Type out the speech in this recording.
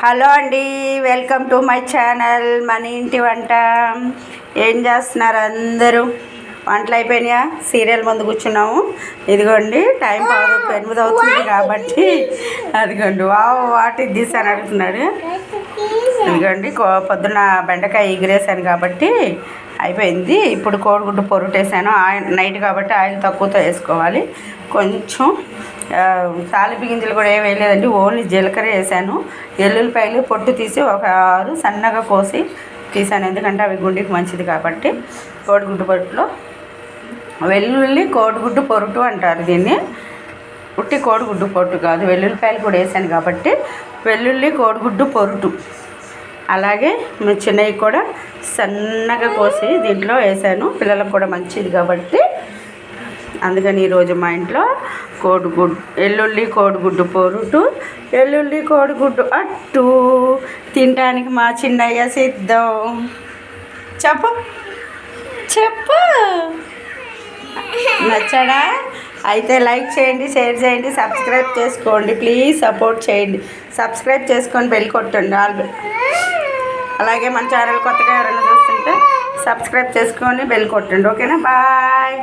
Hello అండి, welcome to my channel మన ఇంటి వంట. ఏం చేస్తున్నారు అందరూ? వంటలు అయిపోయినాయా? సీరియల్ ముందు కూర్చున్నాము. ఇదిగోండి టైం 8 అవుతుంది కాబట్టి అదిగోండి వాటి తీసాను అడుగుతున్నాడు. ఇదిగోండి పొద్దున్న బెండకాయ ఎగిరేసాను కాబట్టి అయిపోయింది. ఇప్పుడు కోడిగుడ్డు పొరుటేసాను. ఆయిల్ నైట్ కాబట్టి ఆయిల్ తక్కువతో వేసుకోవాలి. కొంచెం తాలింపు గింజలు కూడా ఏం వేయలేదండి, ఓన్లీ జీలకర్ర వేసాను. ఎల్లుల్లిపాయలు పొట్టు తీసి ఒక 6 సన్నగా కోసి తీసాను, ఎందుకంటే అవి గుండెకి మంచిది కాబట్టి. కోడిగుడ్డు పొరుటులో వెల్లుల్లి కోడిగుడ్డు పొరుటు అంటారు దీన్ని. ఉట్టి కోడిగుడ్డు పొరుటు కాదు, వెల్లుల్లిపాయలు కూడా వేసాను కాబట్టి వెల్లుల్లి కోడిగుడ్డు పొరుటు. అలాగే చిన్నవి కూడా సన్నగా కోసి దీంట్లో వేసాను, పిల్లలకు కూడా మంచిది కాబట్టి. అందుకని ఈరోజు మా ఇంట్లో ఎల్లుల్లి కోడిగుడ్డు పొరుటు, ఎల్లుల్లి కోడిగుడ్డు అట్టు తినడానికి మా చిన్నయ్య సిద్ధం. చెప్పు చెప్పు, నచ్చాడా? అయితే లైక్ చేయండి, షేర్ చేయండి, సబ్స్క్రైబ్ చేసుకోండి. ప్లీజ్ సపోర్ట్ చేయండి. సబ్స్క్రైబ్ చేసుకొని బెల్ కొట్టండి అలాగే మన ఛానల్ కొత్తగా ఎవరైనా చూస్తుంటే సబ్స్క్రైబ్ చేసుకొని బెల్ కొట్టండి. ఓకేనా? బాయ్.